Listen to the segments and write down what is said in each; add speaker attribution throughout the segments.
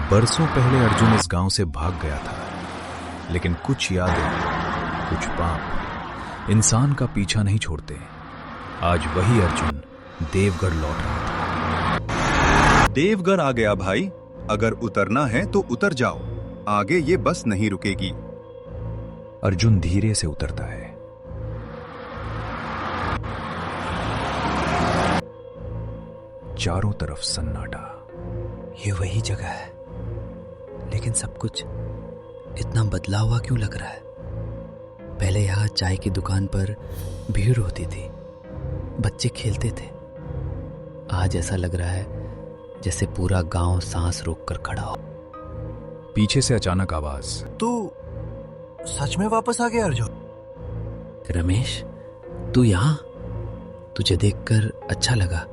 Speaker 1: बरसों पहले अर्जुन इस गांव से भाग गया था, लेकिन कुछ यादें, कुछ पाप इंसान का पीछा नहीं छोड़ते। आज वही अर्जुन देवगढ़ लौट रहा था।
Speaker 2: देवगढ़ आ गया भाई, अगर उतरना है तो उतर जाओ, आगे ये बस नहीं रुकेगी।
Speaker 1: अर्जुन धीरे से उतरता है। चारों तरफ सन्नाटा।
Speaker 3: ये वही जगह है, लेकिन सब कुछ इतना बदला हुआ क्यों लग रहा है? पहले यहाँ चाय की दुकान पर भीड़ होती थी, बच्चे खेलते थे। आज ऐसा लग रहा है जैसे पूरा गांव सांस रोककर खड़ा हो।
Speaker 1: पीछे से अचानक आवाज।
Speaker 4: तू सच में वापस आ गया अर्जुन?
Speaker 3: रमेश, तू यहाँ? तुझे देखकर अच्छा लगा,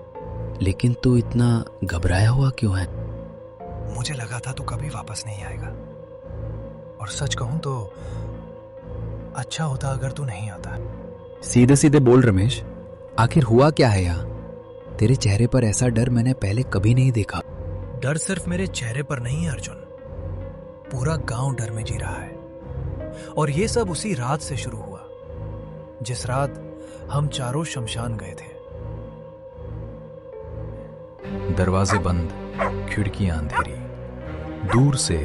Speaker 3: लेकिन तू इतना घबराया हुआ क्यों है?
Speaker 4: मुझे लगा था तू कभी वापस नहीं आएगा, और सच कहूं तो अच्छा होता अगर तू नहीं आता।
Speaker 3: सीधे सीधे बोल रमेश, आखिर हुआ क्या है यहाँ? तेरे चेहरे पर ऐसा डर मैंने पहले कभी नहीं देखा।
Speaker 4: डर सिर्फ मेरे चेहरे पर नहीं है अर्जुन, पूरा गांव डर में जी रहा है। और ये सब उसी रात से शुरू हुआ जिस रात हम चारों शमशान गए थे।
Speaker 1: दरवाजे बंद, खिड़कियां अंधेरी, दूर से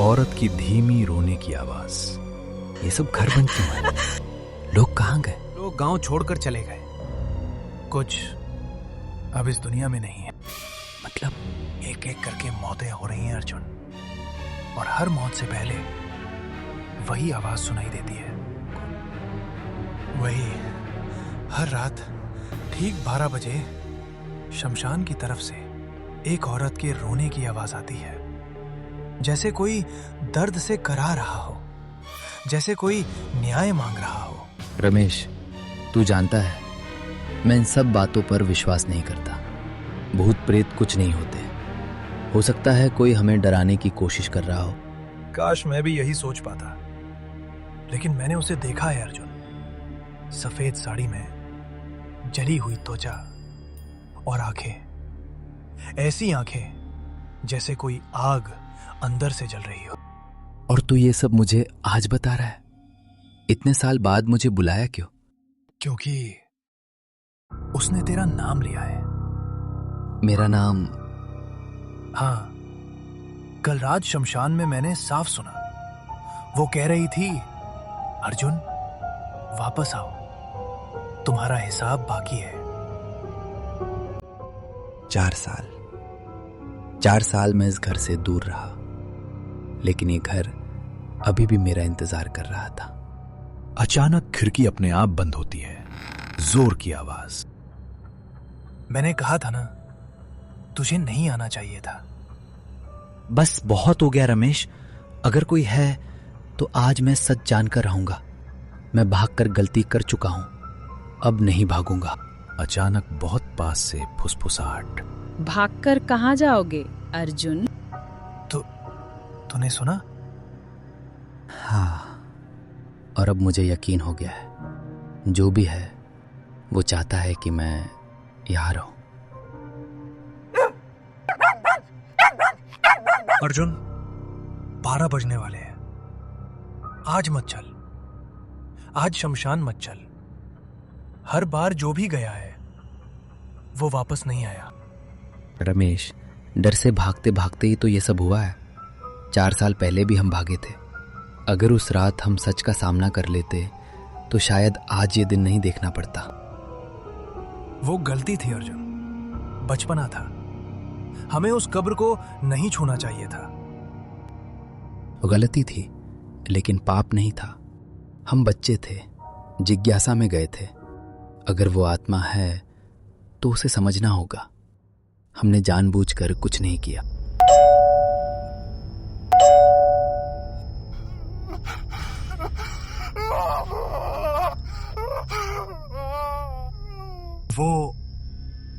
Speaker 1: औरत की धीमी रोने की आवाज।
Speaker 3: ये सब घर बंद क्यों है? लोग कहाँ गए?
Speaker 4: लोग गांव छोड़कर चले गए, कुछ अब इस दुनिया में नहीं है।
Speaker 3: मतलब?
Speaker 4: एक एक करके मौतें हो रही हैं अर्जुन, और हर मौत से पहले वही आवाज सुनाई देती है। वही हर रात ठीक 12 बजे शमशान की तरफ से एक औरत के रोने की आवाज आती है, जैसे कोई दर्द से करा रहा हो, जैसे कोई न्याय मांग रहा हो।
Speaker 3: रमेश, तू जानता है मैं इन सब बातों पर विश्वास नहीं करता। भूत प्रेत कुछ नहीं होते। हो सकता है कोई हमें डराने की कोशिश कर रहा हो।
Speaker 4: काश मैं भी यही सोच पाता, लेकिन मैंने उसे देखा है अर्जुन, सफेद साड़ी में, जली हुई त्वचा और आंखें, ऐसी आंखें जैसे कोई आग अंदर से जल रही हो।
Speaker 3: और तू ये सब मुझे आज बता रहा है? इतने साल बाद मुझे बुलाया क्यों?
Speaker 4: क्योंकि उसने तेरा नाम लिया है।
Speaker 3: मेरा नाम?
Speaker 4: हाँ, कल रात शमशान में मैंने साफ सुना। वो कह रही थी, अर्जुन वापस आओ, तुम्हारा हिसाब बाकी है।
Speaker 3: 4 साल मैं इस घर से दूर रहा, लेकिन ये घर अभी भी मेरा इंतजार कर रहा था।
Speaker 1: अचानक खिड़की अपने आप बंद होती है। जोर की आवाज।
Speaker 4: मैंने कहा था ना, तुझे नहीं आना चाहिए था।
Speaker 3: बस बहुत हो गया रमेश। अगर कोई है तो आज मैं सच जानकर रहूंगा। मैं भागकर गलती कर चुका हूं, अब नहीं भागूंगा।
Speaker 1: अचानक बहुत पास से फुसफुसाहट।
Speaker 5: भागकर कहाँ जाओगे अर्जुन?
Speaker 4: तूने सुना?
Speaker 3: हाँ, और अब मुझे यकीन हो गया है, जो भी है वो चाहता है कि मैं यहाँ रहूं।
Speaker 4: अर्जुन, 12 बजने वाले हैं। आज मत चल, आज शमशान मत चल। हर बार जो भी गया है वो वापस नहीं आया।
Speaker 3: रमेश, डर से भागते भागते ही तो ये सब हुआ है। 4 साल पहले भी हम भागे थे। अगर उस रात हम सच का सामना कर लेते तो शायद आज ये दिन नहीं देखना पड़ता।
Speaker 4: वो गलती थी अर्जुन, बचपना था। हमें उस कब्र को नहीं छूना चाहिए था।
Speaker 3: गलती थी, लेकिन पाप नहीं था। हम बच्चे थे, जिज्ञासा में गए थे। अगर वो आत्मा है तो उसे समझना होगा। हमने जानबूझकर कुछ नहीं किया।
Speaker 4: वो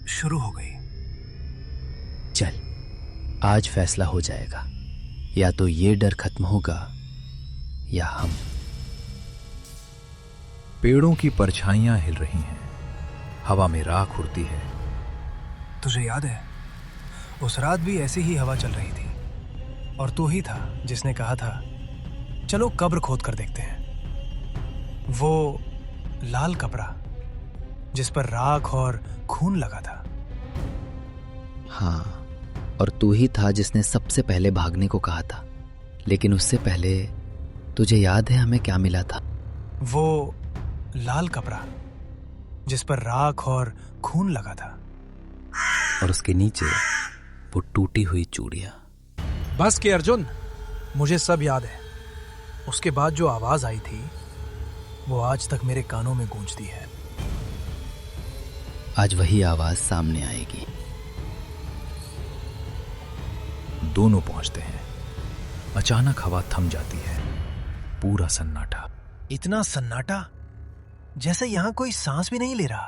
Speaker 4: शुरू हो गई।
Speaker 3: चल, आज फैसला हो जाएगा। या तो ये डर खत्म होगा या हम।
Speaker 1: पेड़ों की परछाइयां हिल रही हैं, हवा में राख उड़ती है।
Speaker 4: तुझे याद है, उस रात भी ऐसी ही हवा चल रही थी। और तू ही था जिसने कहा था चलो कब्र खोद कर देखते हैं। वो लाल कपड़ा जिस पर राख और खून लगा था।
Speaker 3: हाँ, और तू ही था जिसने सबसे पहले भागने को कहा था। लेकिन उससे पहले तुझे याद है हमें क्या मिला था?
Speaker 4: वो लाल कपड़ा जिस पर राख और खून लगा था।
Speaker 3: और उसके नीचे वो टूटी हुई चूड़ियां।
Speaker 4: बस के अर्जुन, मुझे सब याद है। उसके बाद जो आवाज आई थी वो आज तक मेरे कानों में गूंजती है।
Speaker 3: आज वही आवाज सामने आएगी।
Speaker 1: दोनों पहुंचते हैं। अचानक हवा थम जाती है। पूरा सन्नाटा।
Speaker 4: इतना सन्नाटा जैसे यहां कोई सांस भी नहीं ले रहा।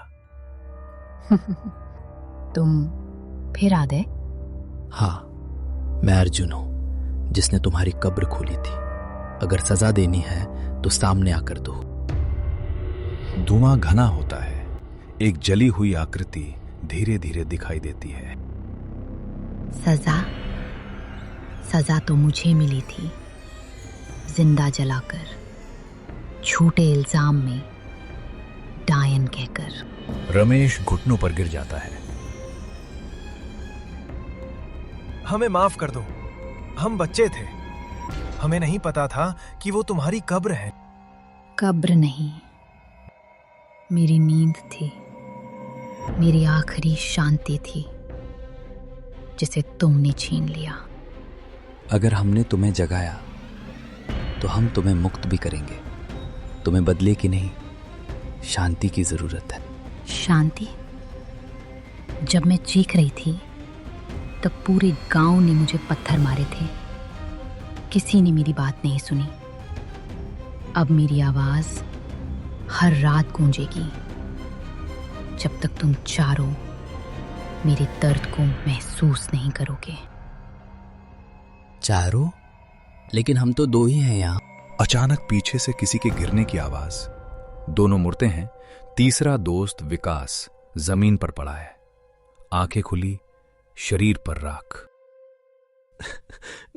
Speaker 6: तुम फिर आ गए?
Speaker 3: हाँ, मैं अर्जुन हूं जिसने तुम्हारी कब्र खोली थी। अगर सजा देनी है तो सामने आकर दो।
Speaker 1: धुआं घना होता है। एक जली हुई आकृति धीरे धीरे दिखाई देती है।
Speaker 6: सजा तो मुझे मिली थी, जिंदा जलाकर, झूठे इल्जाम में डायन कहकर।
Speaker 1: रमेश घुटनों पर गिर जाता है।
Speaker 4: हमें माफ कर दो, हम बच्चे थे। हमें नहीं पता था कि वो तुम्हारी कब्र है।
Speaker 6: कब्र नहीं, मेरी नींद थी, मेरी आखिरी शांति थी जिसे तुमने छीन लिया।
Speaker 3: अगर हमने तुम्हें जगाया तो हम तुम्हें मुक्त भी करेंगे। तुम्हें बदले की नहीं, शांति की जरूरत है।
Speaker 6: शांति? जब मैं चीख रही थी तब पूरे गांव ने मुझे पत्थर मारे थे। किसी ने मेरी बात नहीं सुनी। अब मेरी आवाज हर रात गूंजेगी जब तक तुम चारों मेरे दर्द को महसूस नहीं करोगे।
Speaker 3: चारों? लेकिन हम तो दो ही हैं यहाँ।
Speaker 1: अचानक पीछे से किसी के गिरने की आवाज। दोनों मुड़ते हैं। तीसरा दोस्त विकास जमीन पर पड़ा है। आंखें खुली, शरीर पर राख।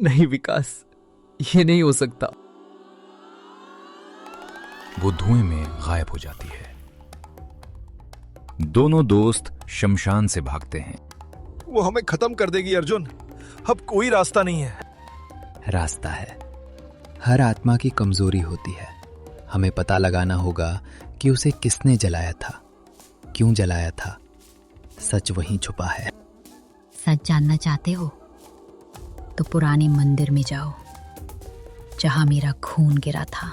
Speaker 3: नहीं विकास, ये नहीं हो सकता।
Speaker 1: वो धुएं में गायब हो जाती है। दोनों दोस्त शमशान से भागते हैं।
Speaker 4: वो हमें खत्म कर देगी अर्जुन। अब कोई रास्ता नहीं है।
Speaker 3: रास्ता है। हर आत्मा की कमजोरी होती है। हमें पता लगाना होगा कि उसे किसने जलाया था, क्यों जलाया था। सच वहीं छुपा है।
Speaker 6: सच जानना चाहते हो तो पुराने मंदिर में जाओ जहां मेरा खून गिरा था।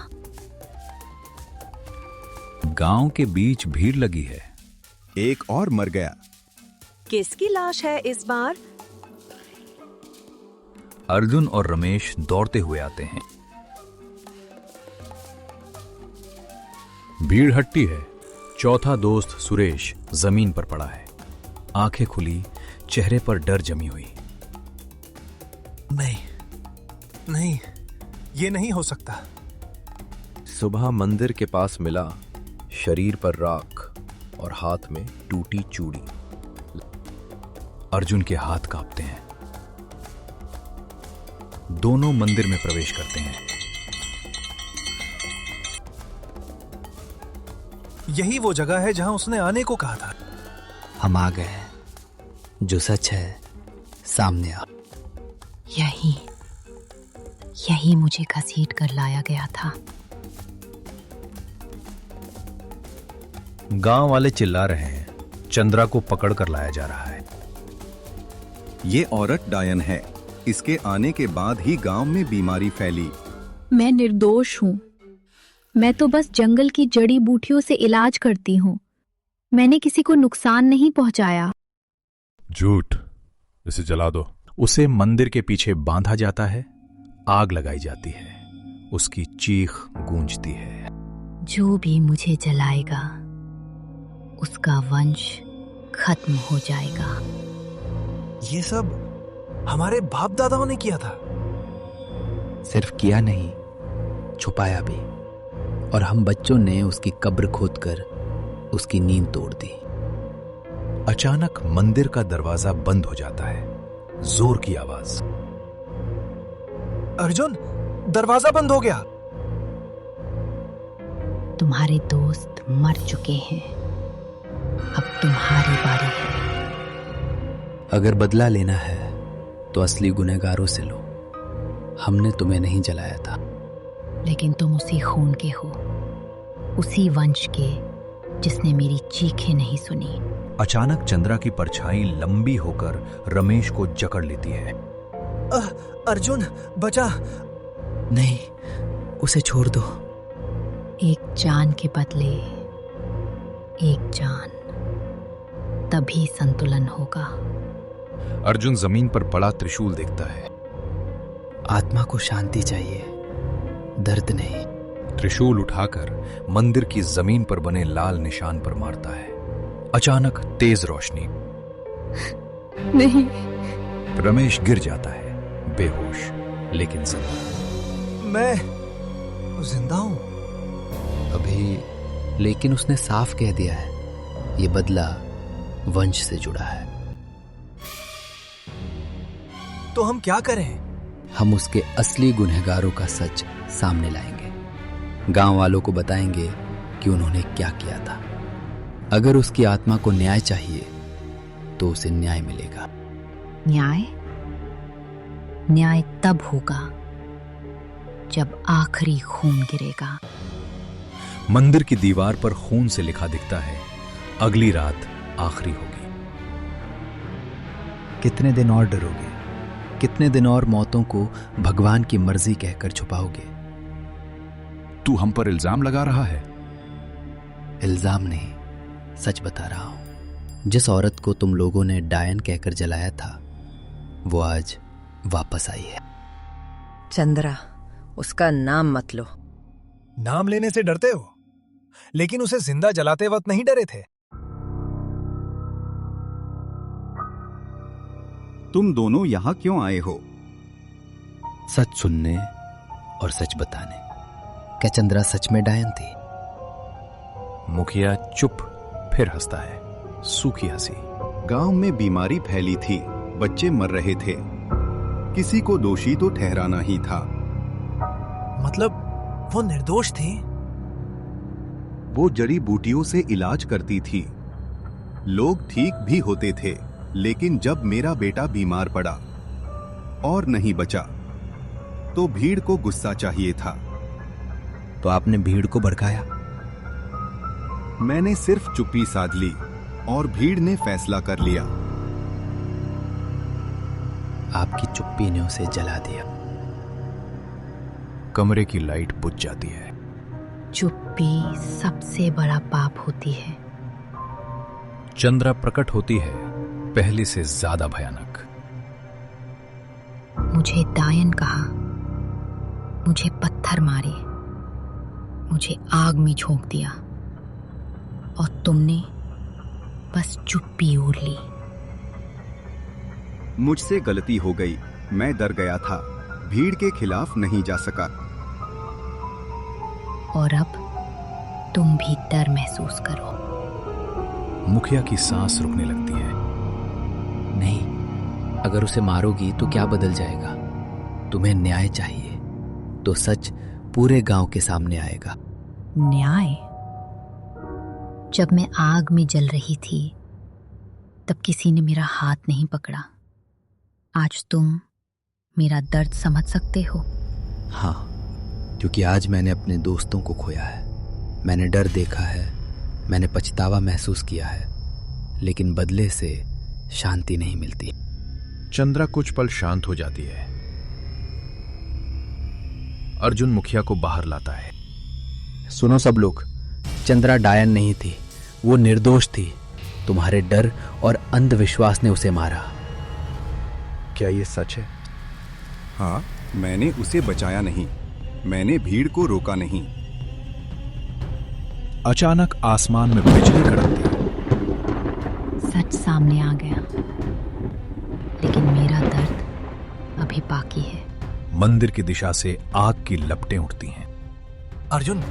Speaker 1: गांव के बीच भीड़ लगी है।
Speaker 2: एक और मर गया।
Speaker 7: किसकी लाश है इस बार?
Speaker 1: अर्जुन और रमेश दौड़ते हुए आते हैं। भीड़ हटती है। चौथा दोस्त सुरेश जमीन पर पड़ा है। आंखें खुली, चेहरे पर डर जमी हुई।
Speaker 4: नहीं, ये नहीं हो सकता।
Speaker 8: सुबह मंदिर के पास मिला, शरीर पर राख और हाथ में टूटी चूड़ी।
Speaker 1: अर्जुन के हाथ कांपते हैं। दोनों मंदिर में प्रवेश करते हैं।
Speaker 4: यही वो जगह है जहां उसने आने को कहा था।
Speaker 3: हम आ गए हैं। जो सच है सामने आ।
Speaker 6: यही मुझे घसीट कर लाया गया था।
Speaker 1: गांव वाले चिल्ला रहे हैं। चंद्रा को पकड़ कर लाया जा रहा है।
Speaker 2: ये औरत डायन है। इसके आने के बाद ही गांव में बीमारी फैली।
Speaker 9: मैं निर्दोष हूँ। मैं तो बस जंगल की जड़ी बूटियों से इलाज करती हूँ। मैंने किसी को नुकसान नहीं पहुंचाया।
Speaker 10: झूठ, इसे जला दो।
Speaker 1: उसे मंदिर के पीछे बांधा जाता है। आग लगाई जाती है। उसकी चीख गूंजती है।
Speaker 6: जो भी मुझे जलाएगा उसका वंश खत्म हो जाएगा।
Speaker 4: ये सब हमारे बाप दादाओं ने किया था।
Speaker 3: सिर्फ किया नहीं, छुपाया भी। और हम बच्चों ने उसकी कब्र खोदकर उसकी नींद तोड़ दी।
Speaker 1: अचानक मंदिर का दरवाजा बंद हो जाता है। जोर की आवाज।
Speaker 4: अर्जुन, दरवाजा बंद हो गया।
Speaker 6: तुम्हारे दोस्त मर चुके हैं, अब तुम्हारी बारी है।
Speaker 3: अगर बदला लेना है तो असली गुनहगारों से लो। हमने तुम्हें नहीं जलाया था।
Speaker 6: लेकिन तुम उसी खून के हो, उसी वंश के जिसने मेरी चीखें नहीं सुनी।
Speaker 1: अचानक चंद्रा की परछाई लंबी होकर रमेश को जकड़ लेती है।
Speaker 4: अर्जुन, बचा।
Speaker 3: नहीं, उसे छोड़ दो।
Speaker 6: एक जान के बदले एक जान, तभी संतुलन होगा।
Speaker 1: अर्जुन जमीन पर पड़ा त्रिशूल देखता है।
Speaker 3: आत्मा को शांति चाहिए, दर्द नहीं।
Speaker 1: त्रिशूल उठाकर मंदिर की जमीन पर बने लाल निशान पर मारता है। अचानक तेज रोशनी।
Speaker 9: नहीं।
Speaker 1: रमेश गिर जाता है, बेहोश लेकिन जिंदा।
Speaker 4: मैं जिंदा हूं
Speaker 3: अभी, लेकिन उसने साफ कह दिया है ये बदला वंश से जुड़ा है।
Speaker 4: तो हम क्या करें?
Speaker 3: हम उसके असली गुनहगारों का सच सामने लाएंगे। गांव वालों को बताएंगे कि उन्होंने क्या किया था। अगर उसकी आत्मा को न्याय चाहिए तो उसे न्याय मिलेगा।
Speaker 6: न्याय? न्याय तब होगा जब आखिरी खून गिरेगा।
Speaker 1: मंदिर की दीवार पर खून से लिखा दिखता है, अगली रात आखिरी होगी।
Speaker 3: कितने दिन और डरोगे? कितने दिन और मौतों को भगवान की मर्जी कहकर छुपाओगे?
Speaker 1: तू हम पर इल्जाम लगा रहा है?
Speaker 3: इल्जाम नहीं, सच बता रहा हूं। जिस औरत को तुम लोगों ने डायन कहकर जलाया था, वो आज वापस आई है।
Speaker 7: चंद्रा, उसका नाम मत लो।
Speaker 4: नाम लेने से डरते हो, लेकिन उसे जिंदा जलाते वक्त नहीं डरे थे।
Speaker 2: तुम दोनों यहां क्यों आए हो?
Speaker 3: सच सुनने और सच बताने। क्या चंद्रा सच में डायन थी?
Speaker 1: मुखिया चुप, फिर हंसता है, सूखी हंसी।
Speaker 2: गांव में बीमारी फैली थी, बच्चे मर रहे थे। किसी को दोषी तो ठहराना ही था।
Speaker 4: मतलब वो निर्दोष थी?
Speaker 2: वो जड़ी बूटियों से इलाज करती थी। लोग ठीक भी होते थे, लेकिन जब मेरा बेटा बीमार पड़ा और नहीं बचा, तो भीड़ को गुस्सा चाहिए था।
Speaker 3: तो आपने भीड़ को भड़काया?
Speaker 2: मैंने सिर्फ चुप्पी साध ली और भीड़ ने फैसला कर लिया।
Speaker 3: आपकी चुप्पी ने उसे जला दिया।
Speaker 1: कमरे की लाइट बुझ जाती है।
Speaker 6: चुप्पी सबसे बड़ा पाप होती है।
Speaker 1: चंद्रा प्रकट होती है, पहले से ज्यादा भयानक।
Speaker 6: मुझे डायन कहा, मुझे पत्थर मारे, मुझे आग में झोंक दिया, और तुमने बस चुप्पी ओढ़ ली।
Speaker 2: मुझसे गलती हो गई, मैं डर गया था, भीड़ के खिलाफ नहीं जा सका।
Speaker 6: और अब तुम भी डर महसूस करो।
Speaker 1: मुखिया की सांस रुकने लगती है।
Speaker 3: नहीं, अगर उसे मारोगी तो क्या बदल जाएगा? तुम्हें न्याय चाहिए तो सच पूरे गांव के सामने आएगा।
Speaker 6: न्याय? जब मैं आग में जल रही थी तब किसी ने मेरा हाथ नहीं पकड़ा। आज तुम मेरा दर्द समझ सकते हो?
Speaker 3: हाँ, क्योंकि आज मैंने अपने दोस्तों को खोया है। मैंने डर देखा है, मैंने पछतावा महसूस किया है, लेकिन बदले से शांति नहीं मिलती।
Speaker 1: चंद्रा कुछ पल शांत हो जाती है। अर्जुन मुखिया को बाहर लाता है।
Speaker 3: सुनो सब लोग, चंद्रा डायन नहीं थी, वो निर्दोष थी। तुम्हारे डर और अंधविश्वास ने उसे मारा।
Speaker 1: क्या ये सच है?
Speaker 2: हाँ, मैंने उसे बचाया नहीं, मैंने भीड़ को रोका नहीं।
Speaker 1: अचानक आसमान में बिजली कड़कती।
Speaker 6: सच सामने आ गया, लेकिन मेरा दर्द अभी बाकी है।
Speaker 1: मंदिर की दिशा से आग की लपटें उठती हैं।
Speaker 4: अर्जुन,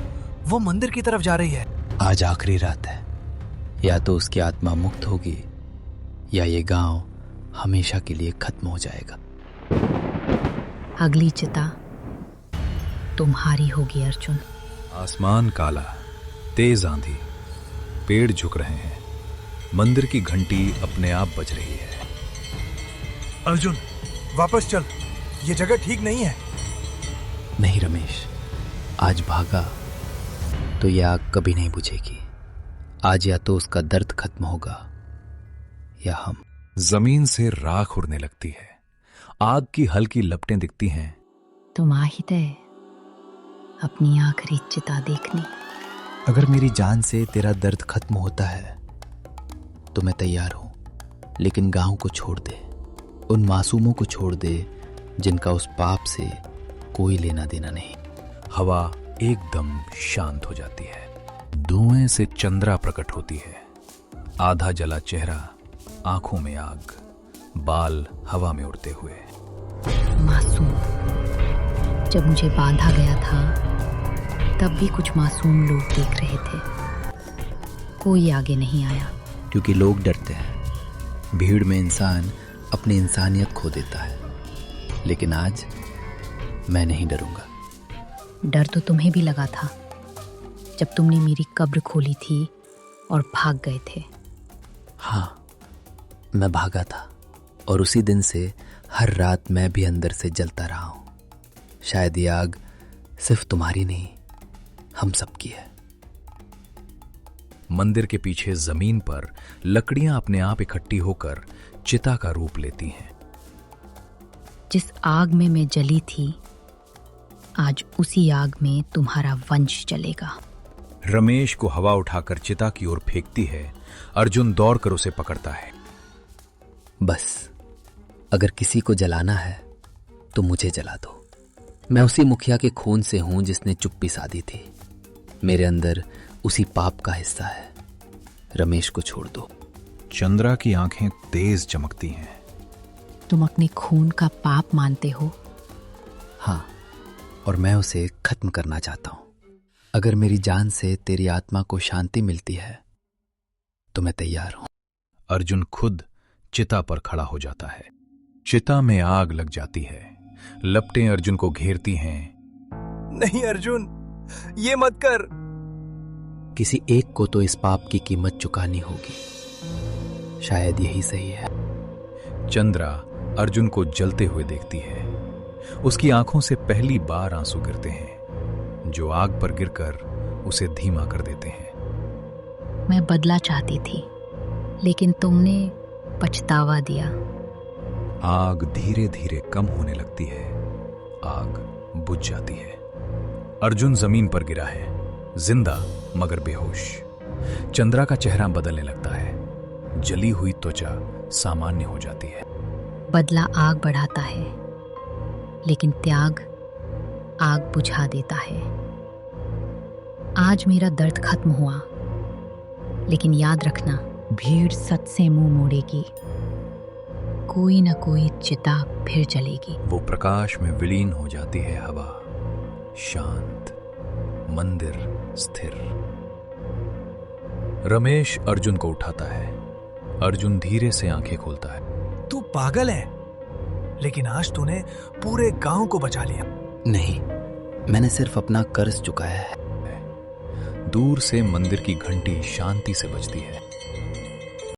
Speaker 4: वो मंदिर की तरफ जा रही है।
Speaker 3: आज आखिरी रात है, या तो उसकी आत्मा मुक्त होगी या ये गांव हमेशा के लिए खत्म हो जाएगा।
Speaker 6: अगली चिता तुम्हारी होगी अर्जुन।
Speaker 1: आसमान काला, तेज आंधी, पेड़ झुक रहे हैं, मंदिर की घंटी अपने आप बज रही है।
Speaker 4: अर्जुन, वापस चल, ये जगह ठीक नहीं है।
Speaker 3: नहीं रमेश, आज भागा तो ये आग कभी नहीं बुझेगी। आज या तो उसका दर्द खत्म होगा या हम।
Speaker 1: जमीन से राख उड़ने लगती है, आग की हल्की लपटें दिखती हैं।
Speaker 6: तुम आ ही गए अपनी आखिरी चिता देखने।
Speaker 3: अगर मेरी जान से तेरा दर्द खत्म होता है तो मैं तैयार हूं, लेकिन गांव को छोड़ दे, उन मासूमों को छोड़ दे जिनका उस पाप से कोई लेना देना नहीं।
Speaker 1: हवा एकदम शांत हो जाती है, धुएं से चंद्रा प्रकट होती है, आधा जला चेहरा, आंखों में आग, बाल हवा में उड़ते हुए।
Speaker 6: मासूम, जब मुझे बांधा गया था तब भी कुछ मासूम लोग देख रहे थे, कोई आगे नहीं आया।
Speaker 3: क्योंकि लोग डरते हैं, भीड़ में इंसान अपनी इंसानियत खो देता है। लेकिन आज मैं नहीं डरूंगा।
Speaker 6: डर तो तुम्हें भी लगा था जब तुमने मेरी कब्र खोली थी और भाग गए थे।
Speaker 3: हाँ, मैं भागा था और उसी दिन से हर रात मैं भी अंदर से जलता रहा हूं। शायद ये आग सिर्फ तुम्हारी नहीं, हम सबकी है।
Speaker 1: मंदिर के पीछे जमीन पर लकड़ियां अपने आप इकट्ठी होकर चिता का रूप लेती हैं।
Speaker 6: जिस आग में मैं जली थी, आज उसी आग में तुम्हारा वंश जलेगा।
Speaker 1: रमेश को हवा उठाकर चिता की ओर फेंकती है। अर्जुन दौड़कर उसे पकड़ता है।
Speaker 3: बस, अगर किसी को जलाना है तो मुझे जला दो। मैं उसी मुखिया के खून से हूं जिसने चुप्पी साधी थी। मेरे अंदर उसी पाप का हिस्सा है। रमेश को छोड़ दो।
Speaker 1: चंद्रा की आंखें तेज चमकती हैं।
Speaker 6: तुम अपने खून का पाप मानते हो?
Speaker 3: हाँ, और मैं उसे खत्म करना चाहता हूं। अगर मेरी जान से तेरी आत्मा को शांति मिलती है तो मैं तैयार हूं।
Speaker 1: अर्जुन खुद चिता पर खड़ा हो जाता है। चिता में आग लग जाती है, लपटें अर्जुन को घेरती हैं।
Speaker 4: नहीं अर्जुन, ये मत कर।
Speaker 3: किसी एक को तो इस पाप की कीमत चुकानी होगी। शायद यही सही है।
Speaker 1: चंद्रा अर्जुन को जलते हुए देखती है। उसकी आंखों से पहली बार आंसू गिरते हैं, जो आग पर गिरकर उसे धीमा कर देते हैं।
Speaker 6: मैं बदला चाहती थी, लेकिन तुमने पछतावा दिया।
Speaker 1: आग धीरे धीरे कम होने लगती है, आग बुझ जाती है। अर्जुन जमीन पर गिरा है, जिंदा मगर बेहोश। चंद्रा का चेहरा बदलने लगता है, जली हुई त्वचा सामान्य हो जाती है।
Speaker 6: बदला आग बढ़ाता है, लेकिन त्याग आग बुझा देता है। आज मेरा दर्द खत्म हुआ, लेकिन याद रखना, भीड़ सच से मुंह मोड़ेगी। कोई न कोई चिता फिर जलेगी।
Speaker 1: वो प्रकाश में विलीन हो जाती है। हवा शांत, मंदिर स्थिर। रमेश अर्जुन को उठाता है। अर्जुन धीरे से आंखें खोलता है।
Speaker 4: तू पागल है, लेकिन आज तूने पूरे गांव को बचा लिया।
Speaker 3: नहीं, मैंने सिर्फ अपना कर्ज चुकाया है।
Speaker 1: दूर से मंदिर की घंटी शांति से बजती है।